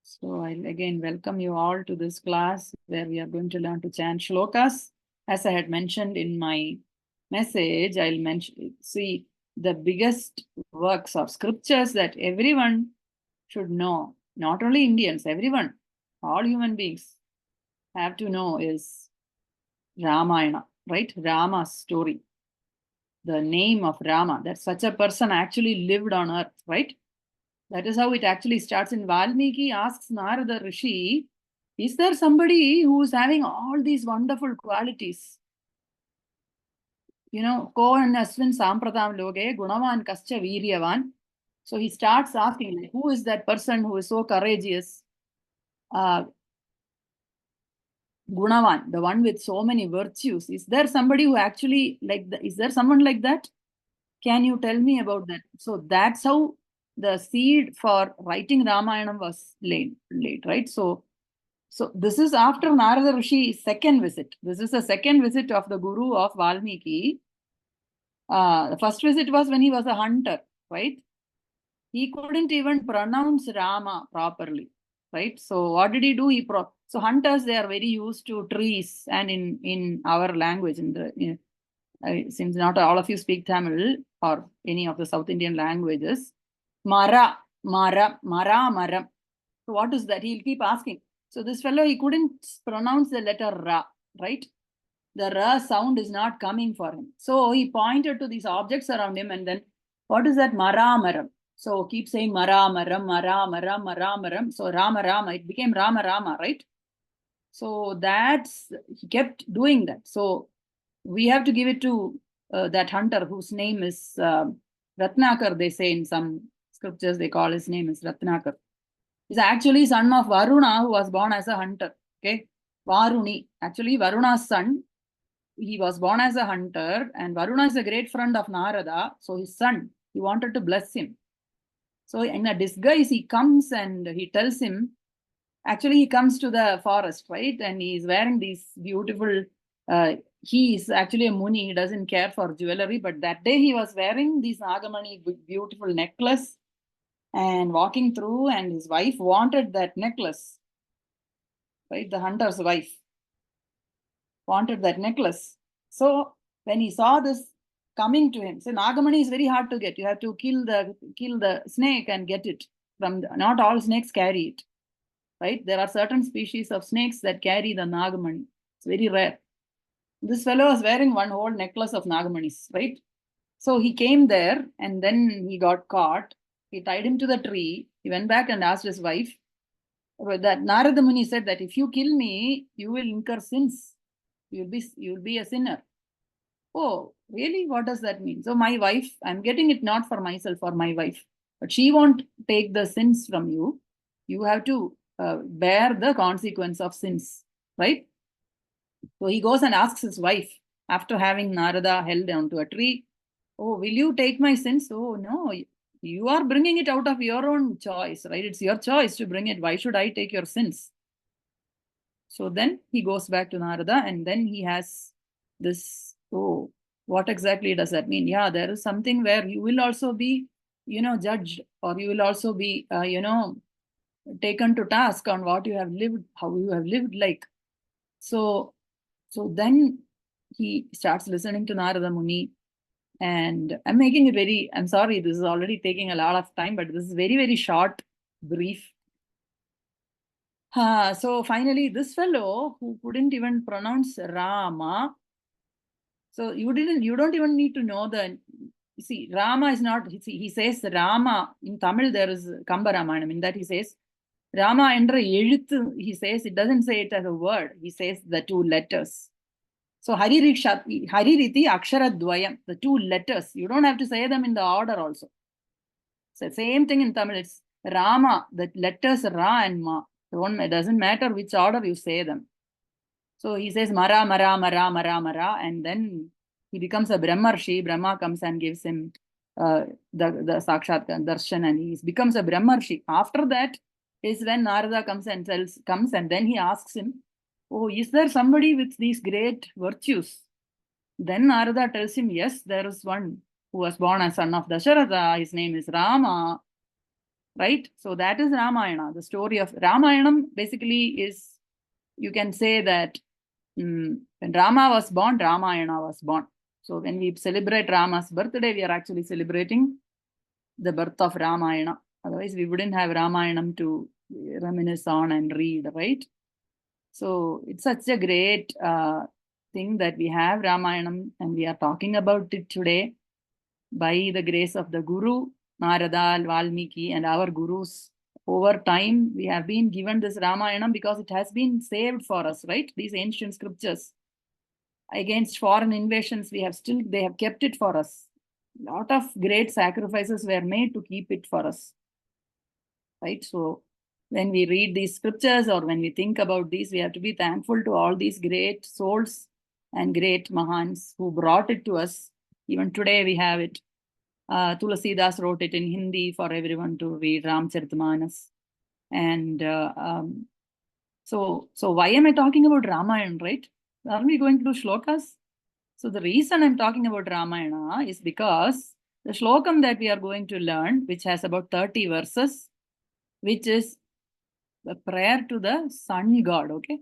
So I'll again welcome you all to this class where we are going to learn to chant shlokas. As I had mentioned in my message, I'll see the biggest works or scriptures that everyone should know, not only Indians, everyone, all human beings have to know is Ramayana, right? Rama's story, the name of Rama, that such a person actually lived on earth, right? That is how it actually starts. In Valmiki asks Narada Rishi, is there somebody who is having all these wonderful qualities? Ko and Aswin Sampratam Loge, Gunavan Kascha Viryavan. So he starts asking, who is that person who is so courageous? Gunavan, the one with so many virtues. Is there somebody who actually is there someone like that? Can you tell me about that? So that's how the seed for writing Ramayana was laid, right? So this is after Narada Rishi's second visit. This is the second visit of the guru of Valmiki. The first visit was when he was a hunter, right? He couldn't even pronounce Rama properly, right? So what did he do? So hunters, they are very used to trees, and in our language, since not all of you speak Tamil or any of the South Indian languages, Mara, Mara, Mara, Maram. So what is that? He'll keep asking. So this fellow, he couldn't pronounce the letter Ra, right? The Ra sound is not coming for him. So he pointed to these objects around him and then, what is that? Mara, Maram. So keep saying Mara, Maram, Mara, Maram, Mara, Maram. So Rama, Rama. It became Rama, Rama, right? So he kept doing that. So we have to give it to that hunter whose name is Ratnakar, they say in some scriptures, they call his name is Ratnakar. He's actually son of Varuna, who was born as a hunter. Okay, Varuni. Actually, Varuna's son. He was born as a hunter, and Varuna is a great friend of Narada. So his son, he wanted to bless him. So in a disguise, he comes and he tells him. Actually, he comes to the forest, right? And he's wearing these beautiful. He is actually a Muni. He doesn't care for jewelry, but that day he was wearing this Nagamani beautiful necklace and walking through, and his wife wanted that necklace, right? The hunter's wife wanted that necklace. So when he saw this coming to him, so Nagamani is very hard to get. You have to kill the snake and get it from. Not all snakes carry it, right? There are certain species of snakes that carry the Nagamani. It's very rare. This fellow was wearing one whole necklace of Nagamanis, right? So he came there and then he got caught. He tied him to the tree. He went back and asked his wife. That Narada Muni said that if you kill me, you will incur sins. You'll be a sinner. Oh, really? What does that mean? So my wife, I'm getting it not for myself, for my wife, but she won't take the sins from you. You have to bear the consequence of sins, right? So he goes and asks his wife after having Narada held onto a tree, oh, will you take my sins? Oh, no, you are bringing it out of your own choice, right? It's your choice to bring it. Why should I take your sins? So then he goes back to Narada and then he has this, oh, what exactly does that mean? Yeah, there is something where you will also be, judged, or you will also be, taken to task on what you have lived, how you have lived like. So then he starts listening to Narada Muni, and I'm sorry, this is already taking a lot of time, but this is very, very short, brief. So finally, this fellow who couldn't even pronounce Rama, so you don't even need to know see, Rama is not, he says Rama, in Tamil there is Kamba Ramayana, in that he says, Rama endra eluthu, he says, it doesn't say it as a word, he says the two letters. So Haririti Akshara Dvayam, the two letters, you don't have to say them in the order also. So same thing in Tamil, it's Rama, the letters Ra and Ma. It doesn't matter which order you say them. So he says Mara, Mara, Mara, Mara, Mara, and then he becomes a Brahmarshi. Brahma comes and gives him the Sakshat Darshan, and he becomes a Brahmarshi. After that is when Narada comes and then he asks him, oh, is there somebody with these great virtues? Then Narada tells him, yes, there is one who was born as son of Dasharatha. His name is Rama. right? So that is Ramayana. The story of Ramayanam basically is, you can say that when Rama was born, Ramayana was born. So when we celebrate Rama's birthday, we are actually celebrating the birth of Ramayana. Otherwise, we wouldn't have Ramayanam to reminisce on and read, right? So it's such a great thing that we have Ramayanam, and we are talking about it today by the grace of the Guru, Narada, Valmiki, and our Gurus. Over time, we have been given this Ramayanam because it has been saved for us, right? These ancient scriptures. Against foreign invasions, they have kept it for us. A lot of great sacrifices were made to keep it for us, right? So when we read these scriptures or when we think about these, we have to be thankful to all these great souls and great Mahans who brought it to us. Even today we have it. Tulasidas wrote it in Hindi for everyone to read, Ramcharitmanas. And so why am I talking about Ramayana, right? Are we going to do shlokas? So the reason I'm talking about Ramayana is because the shlokam that we are going to learn, which has about 30 verses, which is the prayer to the sun god, okay?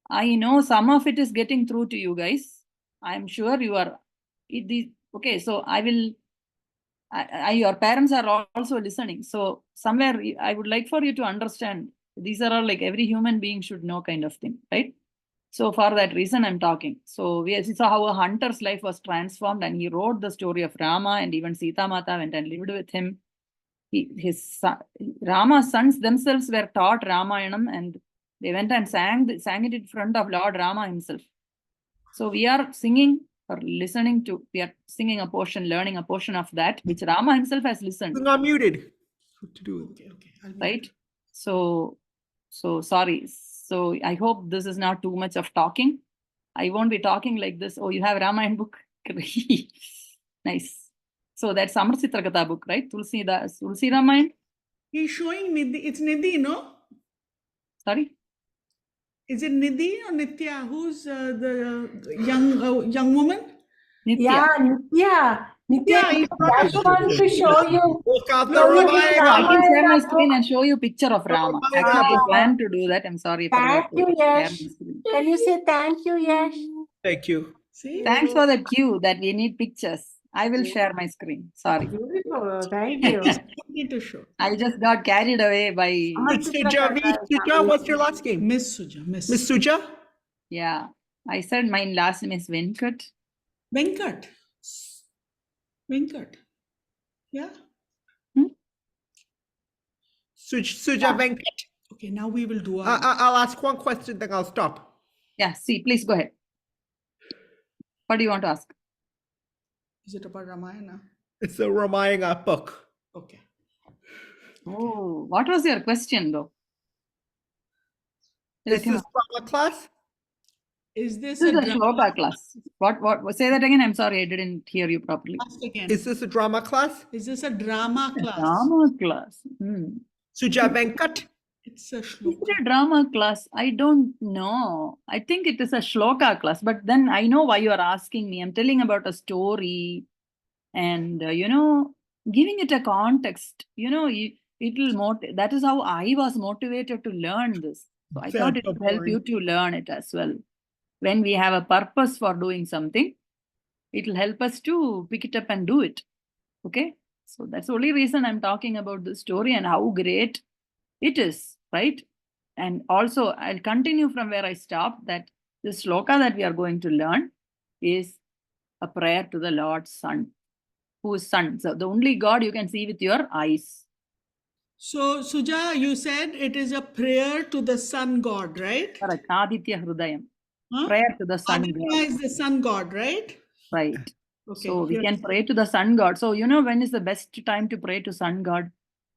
I know some of it is getting through to you guys. I'm sure you are. Okay, so your parents are also listening. So somewhere I would like for you to understand, these are all like every human being should know kind of thing, right? So for that reason, I'm talking. So we saw how a hunter's life was transformed, and he wrote the story of Rama, and even Sita Mata went and lived with him. Rama's sons themselves were taught Ramayanam, and they went and sang it in front of Lord Rama himself. So we are singing or listening to, we are singing a portion, learning a portion of that, which Rama himself has listened. I'm muted. What to do? Okay. I'll mute. Right? So sorry. So I hope this is not too much of talking. I won't be talking like this. Oh, you have Ramayana book? Nice. So that's Amar Chitrakatha book, right? Tulsi Ramayana? He's showing Nidhi. It's Nidhi, no? Sorry? Is it Nidhi or Nitya? Who's the young woman? Nitya. Yeah, Nitya. Yeah, he's That's one to show you. Look out the show you Ramayana. his I can share my Ramayana screen book. and show you a picture of Rama. Ramayana Actually, I book. planned to do that. I'm sorry. I forgot Thank you, to share Yash. my screen. Can you say thank you, Yash? Thank you. See? Thanks for the cue that we need pictures. I will share my screen. Sorry. Beautiful. Thank you. Need to show. I just got carried away by, Miss Suja, what's your last name? Miss Suja. Miss Suja? yeah. I said my last name is Venkat. Venkat. Yeah. Suja Venkat. Okay, now we will do our. I'll ask one question, then I'll stop. Yeah, see, please go ahead. What do you want to ask? Is it about Ramayana? It's a Ramayana book. Okay. Oh, what was your question though? Is this drama class? Is this This is a drama shloka class. What? Say that again. I'm sorry, I didn't hear you properly. class again? Is this a drama class? Is this a drama class? Drama class. Suja Venkat? It's a Is shloka. it a drama class? I don't know. I think it is a shloka class, but then I know why you are asking me. I'm telling about a story and, giving it a context, it will that is how I was motivated to learn this. So I thought it would help you to learn it as well. When we have a purpose for doing something, it will help us to pick it up and do it. Okay. So that's the only reason I'm talking about the story and how great it is, right? And also, I'll continue from where I stopped, that this shloka that we are going to learn is a prayer to the Lord's Sun, who is Sun. So the only God you can see with your eyes. So, Suja, you said it is a prayer to the sun god, right? Correct. Aditya Hrudayam. Huh? Prayer to the sun Aditya god. is the sun god, right? Right. Okay. So we can pray to the sun god. So when is the best time to pray to sun god?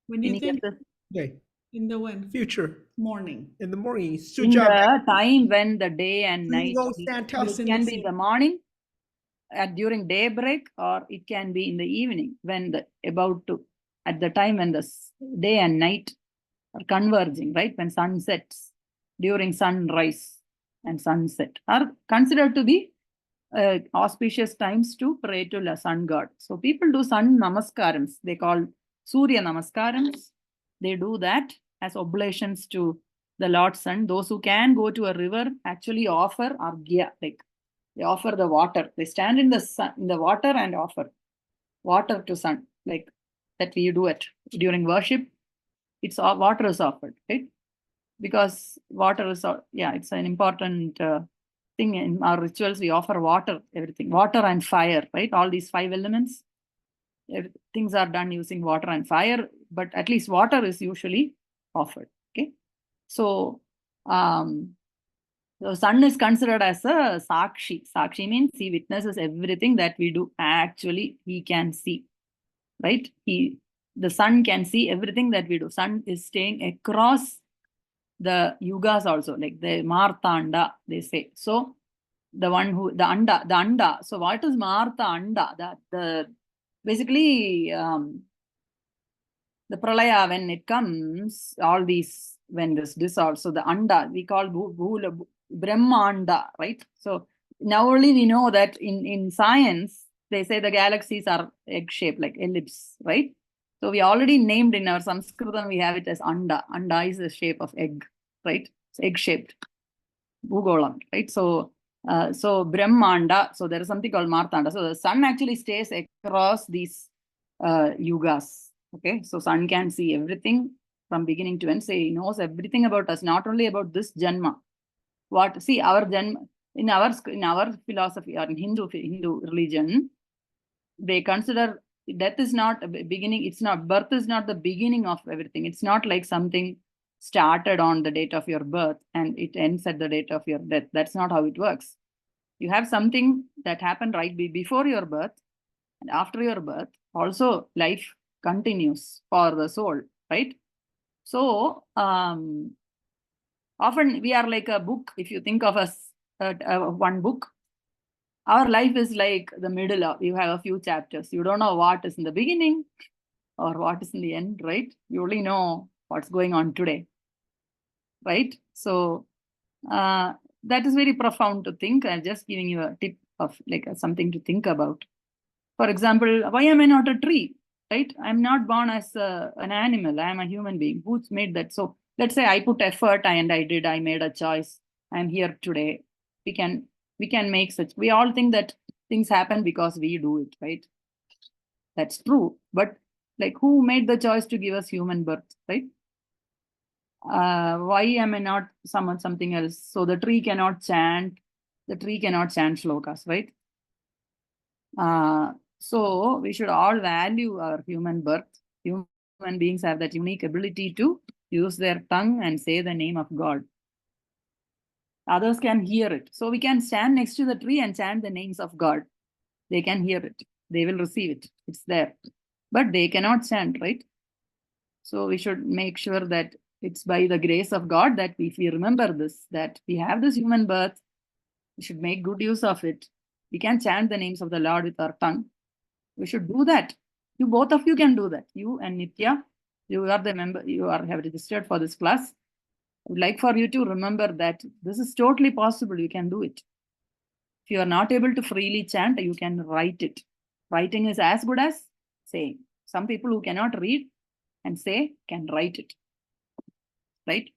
When do you Any think? guesses? Okay. In the when? Future. Morning. In the morning. In Suja the time when the day and night, Santa. it can be in the morning, during daybreak, or it can be in the evening when at the time when the day and night are converging, right? When sun sets, during sunrise and sunset are considered to be auspicious times to pray to the sun god. So people do sun namaskarams. They call Surya Namaskarams. They do that as oblations to the Lord Sun. Those who can go to a river actually offer arghya, like they offer the water. They stand in the sun, in the water, and offer water to sun, like that we do it during worship. It's all water is offered, right? Because water is, it's an important thing in our rituals. We offer water, everything, water and fire, right? All these 5 elements. Things are done using water and fire, but at least water is usually offered. Okay, so the sun is considered as a sakshi. Sakshi means he witnesses everything that we do. Actually, he can see, right? The sun can see everything that we do. Sun is staying across the yugas also, like the Martanda, they say. So the one who, the anda. So what is Martha anda? The basically the pralaya, when it comes, all these, when this dissolves, so the anda we call brahmanda, right? So now only we know that in science they say the galaxies are egg shaped, like ellipse, right? So we already named in our Sanskritam, we have it as anda. Anda is the shape of egg, right? It's egg shaped, bhugolam, right? So brahmanda, so there is something called martanda. So the sun actually stays across these yugas. Okay, so sun can see everything from beginning to end. Say he knows everything about us, not only about this janma. What, see, our janma in our philosophy, or in Hindu religion, they consider death is not a beginning. It's not, birth is not the beginning of everything. It's not like something started on the date of your birth and it ends at the date of your death. That's not how it works. You have something that happened right before your birth, and after your birth also life continues for the soul, right? So often we are like a book. If you think of us one book, our life is like the middle of, you have a few chapters. You don't know what is in the beginning or what is in the end, right? You only know what's going on today, right? So that is very profound to think. I'm just giving you a tip of like something to think about. For example, why am I not a tree, right? I'm not born as an animal. I'm a human being. Who's made that? So let's say I put effort and I made a choice. I'm here today. We can make such, we all think that things happen because we do it, right? That's true. But like, who made the choice to give us human birth, right? Why am I not something else? So the tree cannot chant shlokas, right? So we should all value our human birth. Human beings have that unique ability to use their tongue and say the name of God. Others can hear it. So we can stand next to the tree and chant the names of God. They can hear it. They will receive it. It's there. But they cannot chant, right? So we should make sure that it's by the grace of God that if we remember this, that we have this human birth, we should make good use of it. We can chant the names of the Lord with our tongue. We should do that. Both of you can do that. You and Nitya, you are the member, have registered for this class. I would like for you to remember that this is totally possible. You can do it. If you are not able to freely chant, you can write it. Writing is as good as saying. Some people who cannot read and say can write it, right?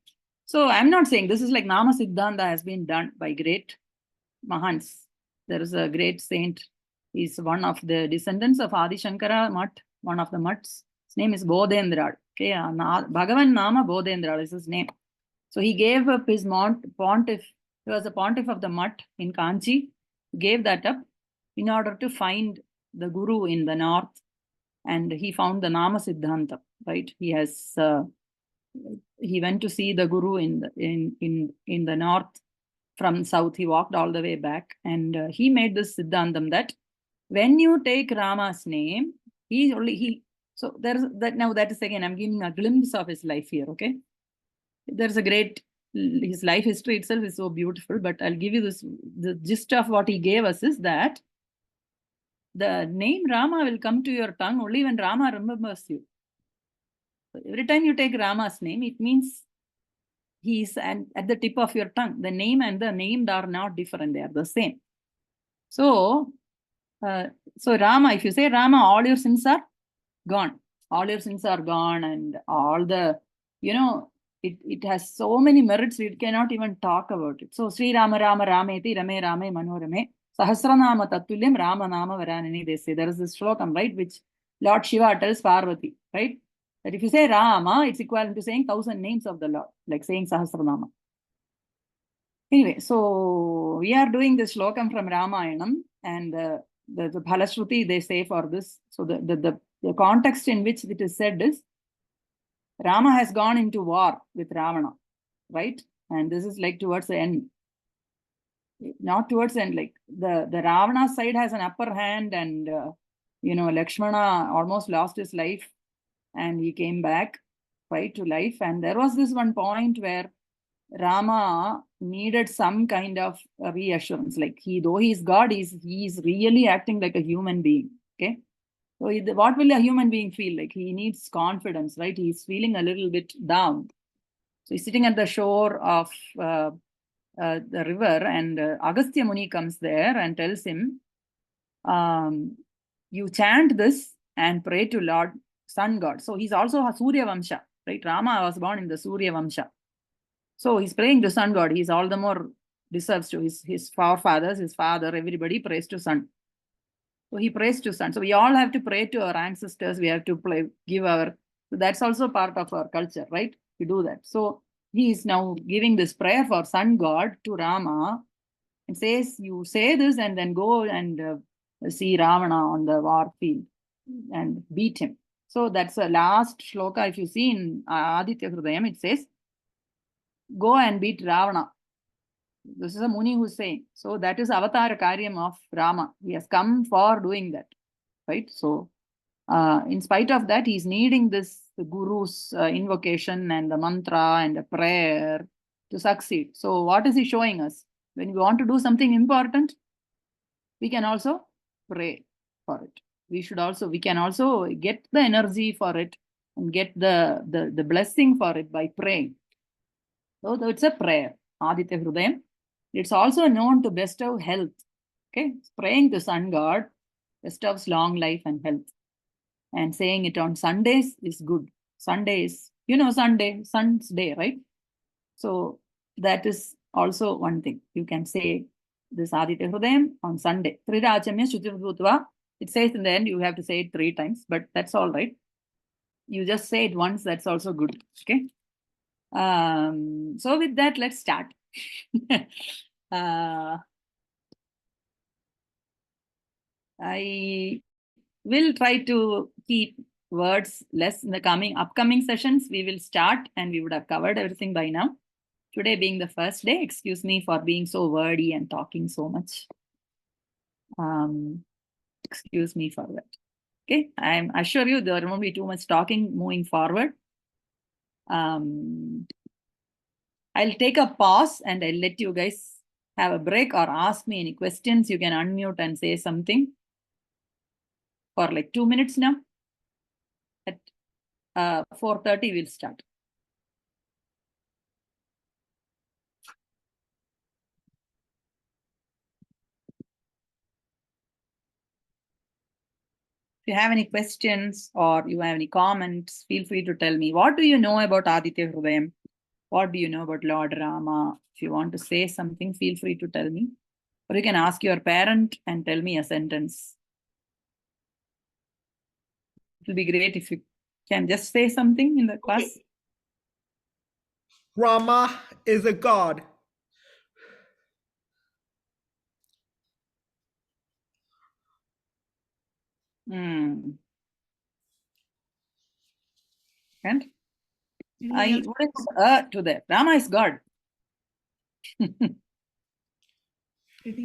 So I'm not saying this is like Nama Siddhanta has been done by great Mahans. There is a great saint. He's one of the descendants of Adi Shankara Mutt, one of the Mutts. His name is Bodhendra. Okay, Bhagavan Nama Bodhendra is his name. So he gave up his pontiff. He was a pontiff of the Mutt in Kanchi. Gave that up in order to find the Guru in the north, and he found the Nama Siddhanta. Right? He has he went to see the Guru in the north. From south, he walked all the way back, and he made this Siddhantam that when you take Rama's name, so there's that. Now that is again, I'm giving a glimpse of his life here. Okay, there's a great, his life history itself is so beautiful, but I'll give you this. The gist of what he gave us is that the name Rama will come to your tongue only when Rama remembers you. So every time you take Rama's name, it means he's at the tip of your tongue. The name and the named are not different. They are the same. So, Rama, if you say Rama, all your sins are gone. all your sins are gone, and all the, it has so many merits, we cannot even talk about it. So, Sri Rama Rama Rameti Rame Rame Manorame Sahasranama Tatulyam Rama Nama Varanini, they say. There is this shlokam, right, which Lord Shiva tells Parvati, right? That if you say Rama, it's equivalent to saying 1,000 names of the Lord, like saying Sahasranama. Anyway, so we are doing this shlokam from Ramayanam, and the Phalashruti they say for this. So the context in which it is said is Rama has gone into war with Ravana, right? And this is like towards the end. Not towards the end, like the Ravana side has an upper hand, and Lakshmana almost lost his life and he came back, right, to life. And there was this one point where Rama needed some kind of reassurance, like though he's God, he's really acting like a human being. Okay, so what will a human being feel like? He needs confidence, right? He's feeling a little bit down. So he's sitting at the shore of the river, and Agastya Muni comes there and tells him, you chant this and pray to Lord Sun God. So he's also a Surya Vamsha, right? Rama was born in the Surya Vamsha. So he's praying to Sun God. He's all the more deserves to his forefathers, his father, everybody prays to Sun. So he prays to Sun. So we all have to pray to our ancestors. We have to so that's also part of our culture, right? We do that. So he is now giving this prayer for Sun God to Rama and says, you say this and then go and see Ravana on the war field and beat him. So that's the last shloka. If you see in Aditya Hrudayam, it says, go and beat Ravana. This is a Muni who's saying. So that is Avatar Karyam of Rama. He has come for doing that, right? So in spite of that, he's needing the Guru's invocation and the mantra and the prayer to succeed. So what is he showing us? When we want to do something important, we can also pray for it. We can also get the energy for it and get the blessing for it by praying. So it's a prayer, Aditya Hrudayam. It's also known to bestow health. Okay, praying to Sun God bestows long life and health. And saying it on Sundays is good. Sunday is, Sunday, Sun's day, right? So that is also one thing. You can say this Aditya Hrudayam on Sunday. Trirachamya Shutirvutva. It says in the end, you have to say it 3 times, but that's all right. You just say it once, that's also good. Okay. So with that, let's start. I will try to keep words less in the upcoming sessions. We will start and we would have covered everything by now. Today being the first day, excuse me for being so wordy and talking so much. Excuse me for that. Okay, I assure you there won't be too much talking moving forward. I'll take a pause and I'll let you guys have a break or ask me any questions. You can unmute and say something for like 2 minutes now. At 4:30 we'll start. If you have any questions or you have any comments, feel free to tell me. What do you know about Aditya Hrudayam? What do you know about Lord Rama? If you want to say something, feel free to tell me. Or you can ask your parent and tell me a sentence. It will be great if you can just say something in the class. Okay. Rama is a god. And Anything else? what is to that? Rama is God. Anything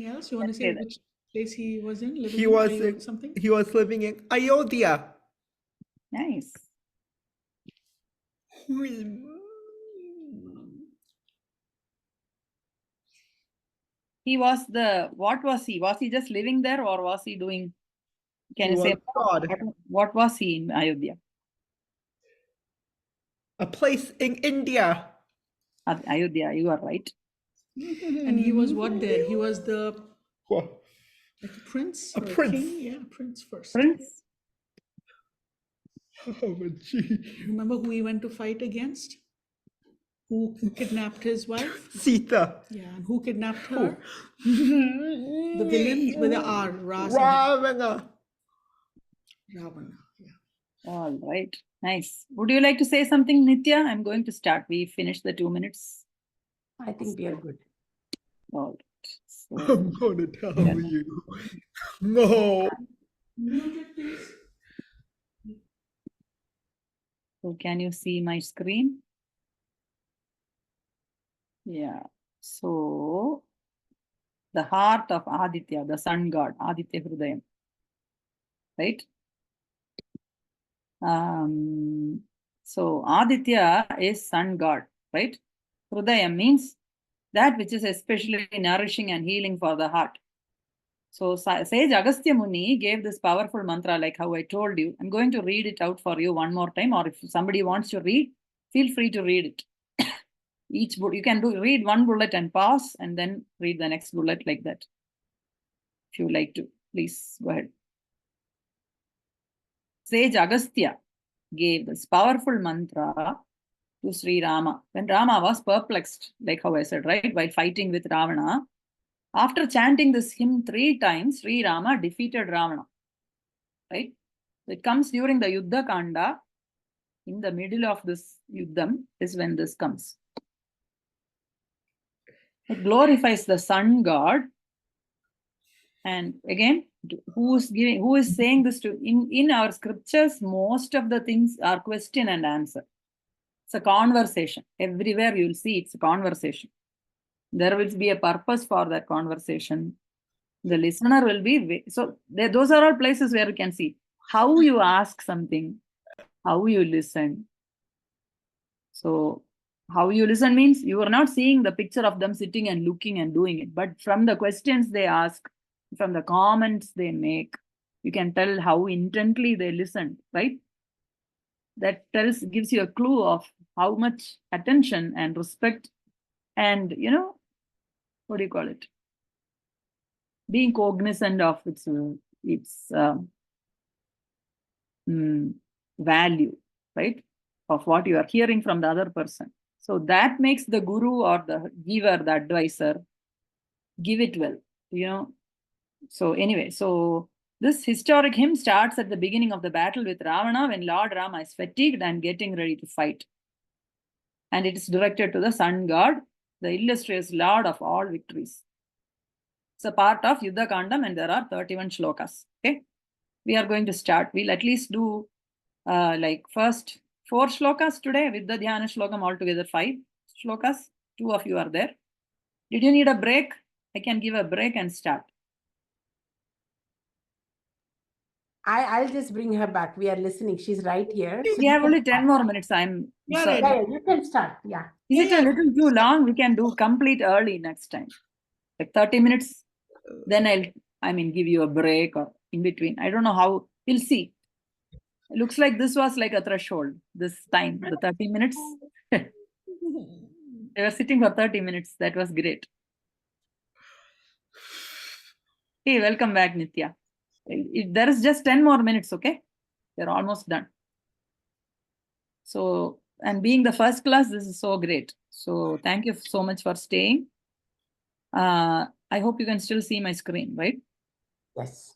else? You want to Let's say say that. which place he was in? Living He in? was Ayodhya something? he was living in Ayodhya. Nice. He was what was he? Was he just living there or was he doing? Can He you say was God. what was he in Ayodhya? A place in India. Ayodhya, you are right. And he was what there? He was the Well, like a prince a or prince. king? Yeah, prince first. Prince. Oh, but gee. Remember who he went to fight against? Who kidnapped his wife? Sita. Yeah, and who kidnapped her? The The villain with the R, Ras. Ravana. Ravana. Yeah. All right. Nice. Would you like to say something, Nitya? I'm going to start. We finished the 2 minutes. I think we are good. All right. So, I'm going to tell Yeah. you. No. Mute it, please. so can you see my screen? Yeah. So the heart of Aditya, the sun god, Aditya Hrudayam. Right? So Aditya is sun god, right? Hrudayam means that which is especially nourishing and healing for the heart. So Sage Agastya Muni gave this powerful mantra, like how I told you. I'm going to read it out for you one more time, or if somebody wants to read, feel free to read it. Each you can read one bullet and pause, and then read the next bullet like that. If you like to, please go ahead. Sage Agastya gave this powerful mantra to Sri Rama when Rama was perplexed, like how I said, right, while fighting with Ravana. After chanting this hymn 3 times, Sri Rama defeated Ravana. Right? It comes during the Yuddha Kanda. In the middle of this Yuddham is when this comes. It glorifies the sun god. And again, who is saying this to? In our scriptures, most of the things are question and answer. It's a conversation. Everywhere you'll see it's a conversation. There will be a purpose for that conversation. The listener will be, so those are all places where you can see how you ask something, how you listen. So how you listen means you are not seeing the picture of them sitting and looking and doing it, but from the questions they ask, from the comments they make, you can tell how intently they listen, right? That gives you a clue of how much attention and respect and, what do you call it? Being cognizant of its value, right? Of what you are hearing from the other person. So that makes the guru or the giver, the advisor, give it well, So anyway, so this historic hymn starts at the beginning of the battle with Ravana when Lord Rama is fatigued and getting ready to fight. And it is directed to the sun god, the illustrious lord of all victories. It's a part of Yuddha Kandam and there are 31 shlokas. Okay, we are going to start. We'll at least do like first 4 shlokas today with the Dhyana Shlokam altogether 5 shlokas. 2 of you are there. Did you need a break? I can give a break and start. I'll just bring her back. We are listening. She's right here. So We have only 10 more minutes. I'm Yeah, sorry. yeah, you can start. Yeah. Is it a little too long? We can do complete early next time. Like 30 minutes. Then give you a break or in between. I don't know how. We'll see. It looks like this was like a threshold this time, the 30 minutes. They were sitting for 30 minutes. That was great. Hey, welcome back, Nitya. There is just 10 more minutes, okay? We're almost done. So, and being the first class, this is so great. So thank you so much for staying. I hope you can still see my screen, right? Yes.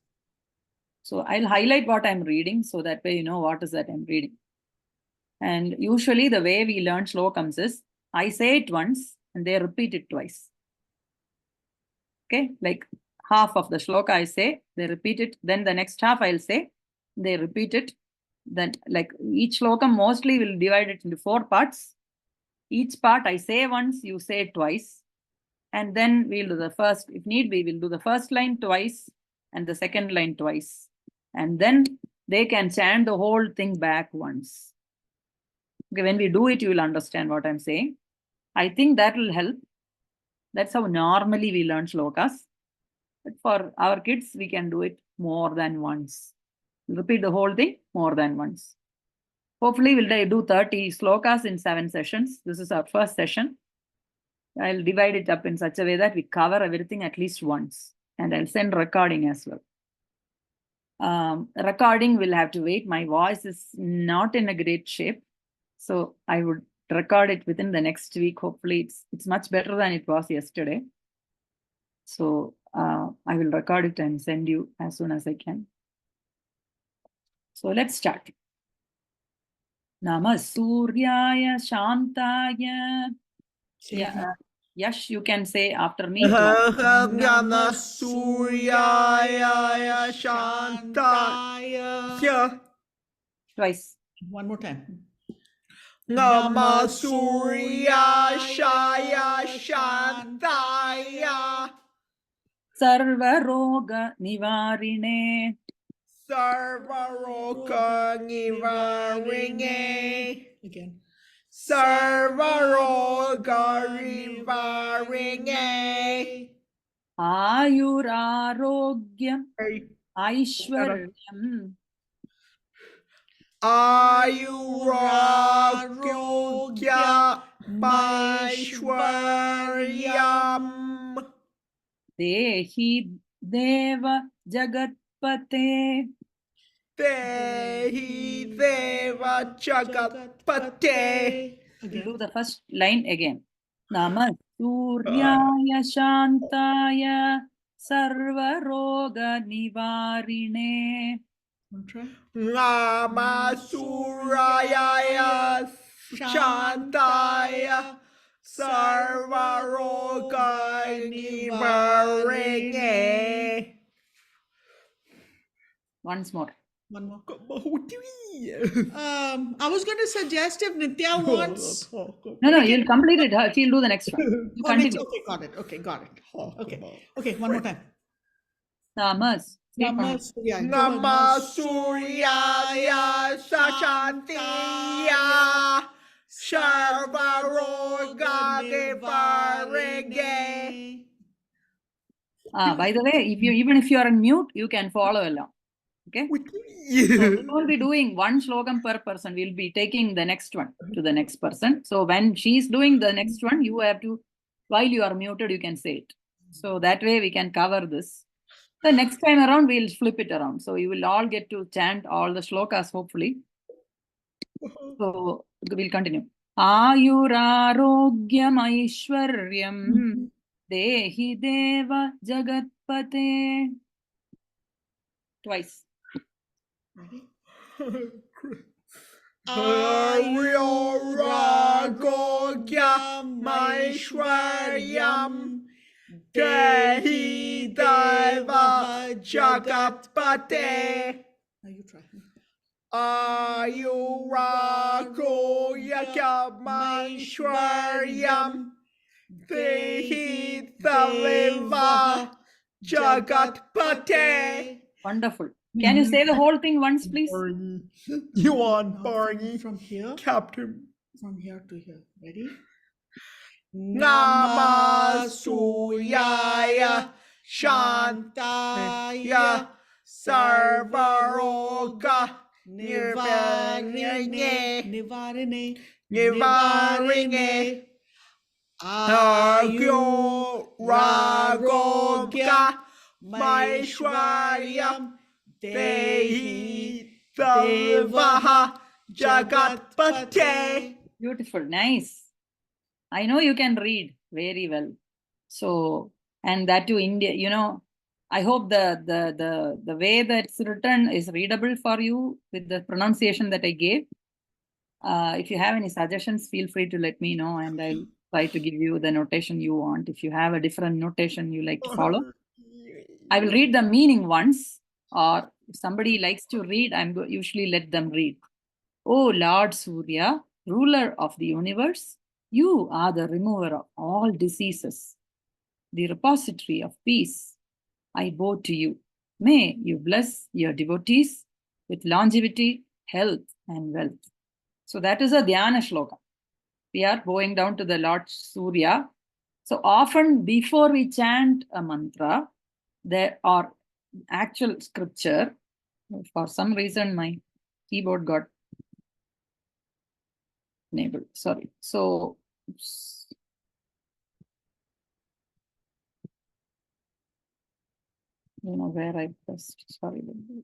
So I'll highlight what I'm reading so that way you know what is that I'm reading. And usually the way we learn Shlokams is, I say it once and they repeat it twice. Okay, like half of the shloka I say, they repeat it. Then the next half I'll say, they repeat it. Then like each shloka mostly will divide it into 4 parts. Each part I say once, you say it twice. And then we'll do the first, if need be, we'll do the first line twice and the second line twice. And then they can chant the whole thing back once. Okay, when we do it, you will understand what I'm saying. I think that will help. That's how normally we learn shlokas. But for our kids, we can do it more than once. Repeat the whole thing more than once. Hopefully, we'll do 30 shlokas in 7 sessions. This is our first session. I'll divide it up in such a way that we cover everything at least once. And I'll send recording as well. Recording will have to wait. My voice is not in a great shape. So I would record it within the next week. Hopefully it's much better than it was yesterday. So I will record it and send you as soon as I can. So let's start. Namah Suryaya Shantaya. Yeah, Yash, you can say after me. Namah Suryaya Shantaya. Twice. One more time. Namah Suryaya Shantaya. Sarva Roga Nivarine. Sarvaroga Nivarine. Again. Sarvaroga Nivarine. Ayurarogyam Aishwaryam. Ayurarogya Maishwaryam. Dehi Deva Jagatpate. Dehi Deva Jagatpate. We'll do the first line again. Namah Suryaya Shantaya Sarva Roga Nivarine. One try. Namah Suryaya Shantaya Sarvaroga Nivarine. Once more. One more. I I was going to suggest if Nitya wants. No, you'll complete it. She'll do the next one. You Oh, next, continue. okay, got it. Okay, got it. Okay, one more time. Namah. Namah Suryaya. Namah Suryaya Shantaya Sarvaroga Nivarine. By the way, even if you are on mute, you can follow along. Okay. So we won't be doing one slogam per person. We'll be taking the next one to the next person. So when she's doing the next one, you have to, while you are muted, you can say it. So that way we can cover this. The next time around, we'll flip it around. So you will all get to chant all the shlokas, hopefully. So we'll continue. Ayurarogyam Aishwaryam Dehi Deva Jagatpate. Twice. Ayurarogya Maishwaryam Dehi Deva Jagatpate. Now you try. Ayurarogya Maishwaryam Dehi Deva Jagatpate. Wonderful. Can you say the whole thing once, please? You want Barney? From here, Captain. from here to here. Ready? Namah Suryaya Shantaya Sarvaroga Nivarine. Nivarine. Ayurarogya Maishwaryam Dehi Deva Jagatpate. Beautiful. Nice. I know you can read very well. So, and that too, India, I hope the way that's written is readable for you with the pronunciation that I gave. If you have any suggestions, feel free to let me know and I'll try to give you the notation you want. If you have a different notation you like to follow, I will read the meaning once, or if somebody likes to read, usually let them read. O Lord Surya, ruler of the universe, you are the remover of all diseases, the repository of peace. I bow to you. May you bless your devotees with longevity, health, and wealth. So that is a Dhyana shloka. We are bowing down to the Lord Surya. So often before we chant a mantra, there are actual scripture. For some reason, my keyboard got enabled. Sorry. So, where I pressed. Sorry about that.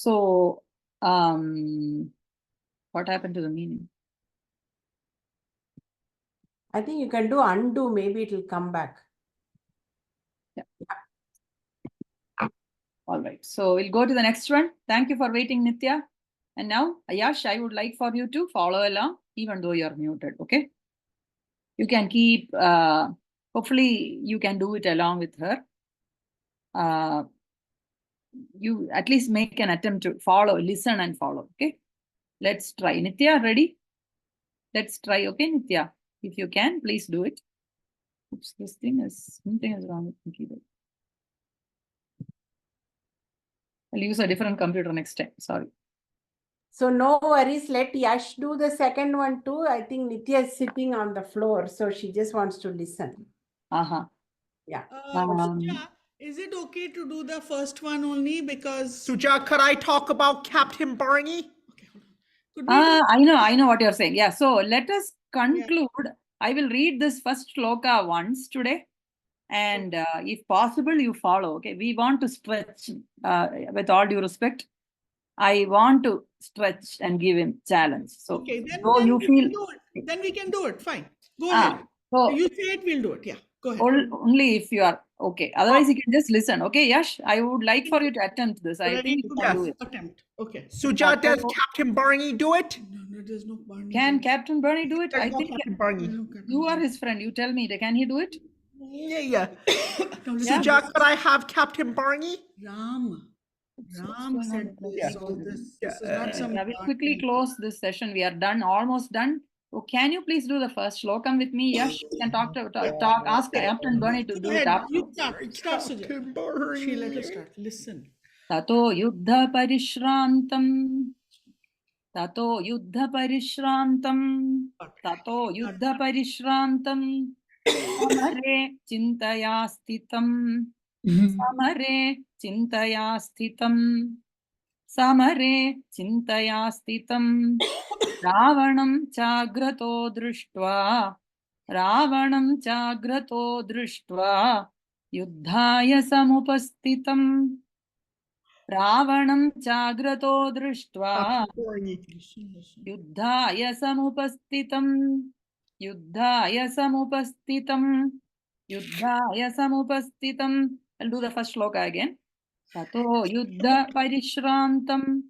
So, what happened to the meaning? I think you can do undo, maybe it will come back. All right. So we'll go to the next one. Thank you for waiting, Nitya. And now, Ayash, I would like for you to follow along, even though you're muted. Okay. You can keep, hopefully you can do it along with her. You at least make an attempt to follow, listen and follow. Okay. Let's try. Nitya, ready? Let's try. Okay, Nitya. If you can, please do it. Oops, something is wrong with my keyboard. I'll use a different computer next time. Sorry. So no worries, let Yash do the second one too. I think Nitya is sitting on the floor, so she just wants to listen. Uh-huh. Yeah. Suja, is it okay to do the first one only because Suja, could I talk about Captain Barney? could we do I know what you're saying. Yeah. So let us conclude. I will read this first shloka once today. And if possible, you follow. Okay. We want to stretch with all due respect. I want to stretch and give him challenge. So okay, then you we feel can do it. Then we can do it. Fine. Go ahead. so You say it, we'll do it. Yeah. Go ahead. only if you are okay. Otherwise, you can just listen. Okay, Yash, I would like for you to attempt this. I Ready think you to can do do it. attempt. Okay. Suja, does Captain Barney do it? No, there's no Barney. Can Captain Bernie do it? There's I no think Captain Barney. you are his friend. You tell me, can he do it? Yeah. No, listen, Suja, could I have Captain Barney? Ram going said on with this, that? so this is not some. I will quickly close this session. We are done, almost done. So can you please do the first slokam with me? Yash, you can ask Captain Bernie to Go do it ahead. after. You start, Suja. Captain Barney. She let us start. Listen. Tato yuddha parishrantam. Tato yuddha parishrantam. Tato yuddha parishrantam. Samare chintaya sthitam. Samare chintaya sthitam. Samare chintaya sthitam. Ravanam chagrato drishtva. Ravanam chagrato drishtva. Yuddhaya samupastitam. Ravanam chagrato drishtva. Captain Barney. Yuddhaya samupastitam. Yuddhaya samupastitam. Yuddhaya samupastitam. I'll do the first shloka again. Tato yuddha parishrantam.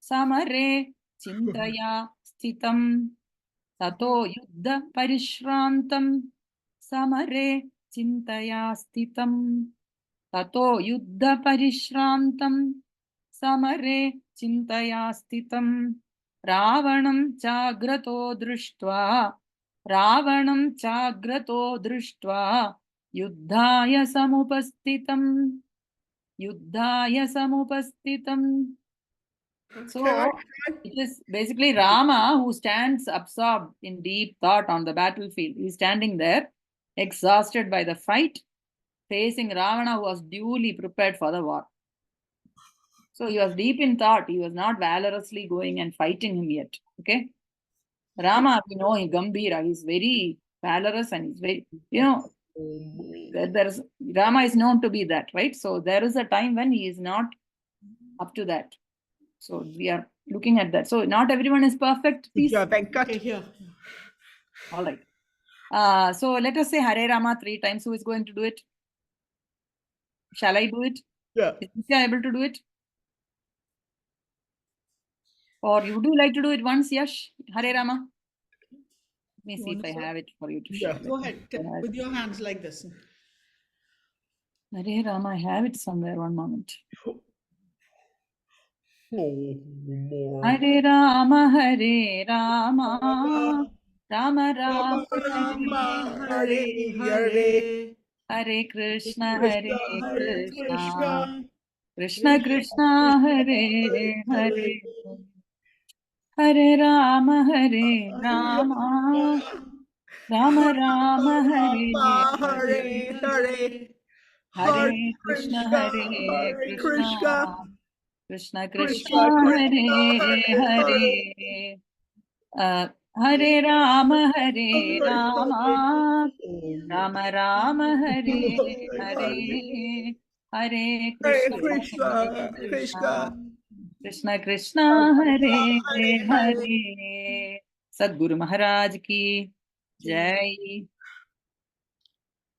Samare chintaya sthitam. Tato yuddha parishrantam. Samare chintaya sthitam. Tato yuddha parishrantam. Samare chintaya sthitam. Ravanam chagrato drishtva. Ravanam chagrato drishtva. Yuddhaya samupastitam. Yuddhaya samupastitam. So it is basically Rama who stands absorbed in deep thought on the battlefield. He's standing there, exhausted by the fight, facing Ravana, who was duly prepared for the war. So he was deep in thought. He was not valorously going and fighting him yet. Okay. Rama, we know in Gambhira, he's very valorous and he's very, there's Rama is known to be that, right? So there is a time when he is not up to that. So we are looking at that. So not everyone is perfect. Please. Okay, here. All right. So let us say Hare Rama 3 times. Who is going to do it? Shall I do it? Yeah. Is Nitya able to do it? Or would you like to do it once, Yash? Hare Rama. Let me see if I have it for you to share. Go ahead with your hands like this. Hare Rama, I have it somewhere. One moment. Oh, more. Hare Rama, Hare Rama, Rama Rama, Hare Hare. Hare Krishna, Hare Krishna, Krishna Krishna, Hare Hare, Hare Rama, Hare Rama, Rama Rama, Hare Hare Hare. Hare Krishna, Hare Krishna, Krishna Krishna, Hare Hare, Hare Rama, Hare Rama, Rama Rama, Hare Hare, Hare Krishna, Hare Krishna, Krishna Krishna Hare Hare. Sadguru Maharaj ki Jai.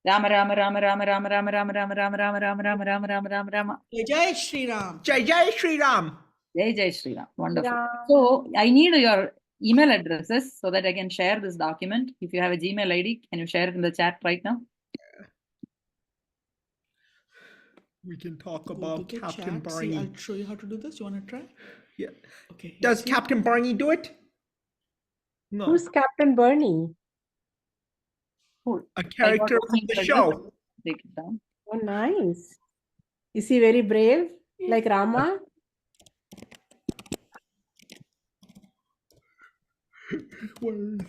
Rama Rama Rama Rama Rama Rama Rama Rama Rama Rama Rama Rama Rama Rama Rama Rama. Jai Shri Ram. Jai Shri Ram. Jai Jai Shri Ram. Wonderful. Ram. So I need your email addresses so that I can share this document. If you have a Gmail ID, can you share it in the chat right now? We can talk Go about to the Captain chat. See, Barney. I'll show you how to do this. You want to try? Yeah. Okay. Does see? Captain Barney do it? No. Who's Captain Bernie? Cool. A I got character one from the email show. address. Take it down. Oh, nice. Is he very brave, like Rama? Where's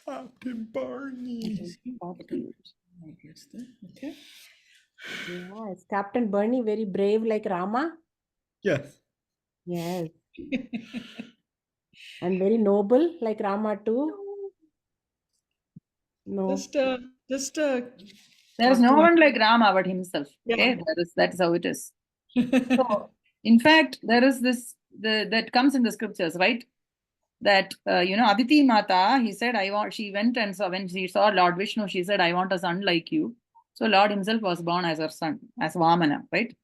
Captain Barney? Yes, there. Okay. Yeah, is Captain Bernie very brave, like Rama? Yes. Yes. And very noble, like Rama too? No. Just There is no one like Rama but himself. Okay, Yeah. that's how it is. So, in fact, there is this that comes in the scriptures, right? That Aditi Mata, he said, she went and saw, when she saw Lord Vishnu, she said, I want a son like you. So Lord himself was born as her son, as Vamana, right?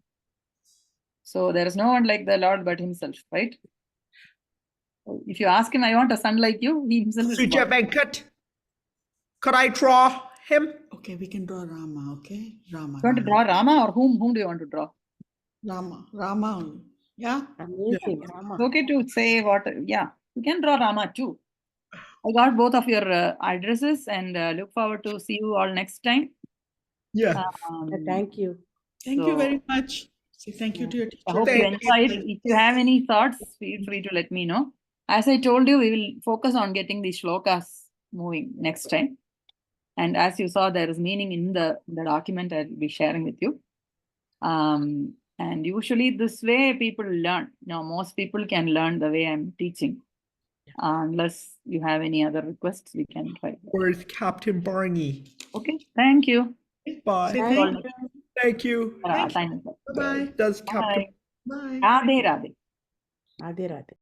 So there is no one like the Lord but himself, right? So if you ask him, I want a son like you, he himself is Suja born. Venkat. Could I draw him? Okay, we can draw Rama. Okay, Rama. You want to draw Rama or whom do you want to draw? Rama only. Yeah. Amazing, Rama. It's okay to say what, yeah, you can draw Rama too. I got both of your addresses and look forward to see you all next time. Yeah. Thank you. Thank you So, very much. Say thank you to your teacher. I hope you Thank you. enjoyed. If you have any thoughts, feel free to let me know. As I told you, we will focus on getting the shlokas moving next time. And as you saw, there is meaning in the document I'll be sharing with you. And usually this way people learn. Most people can learn the way I'm teaching. Unless you have any other requests, we can try. Where's Captain Barney? Okay, thank you. Bye. Say Thank thank you. you. Thank you. Thank you. Thank you. Bye-bye. Does Captain Bye. Bye. Radhe Radhe. Radhe Radhe.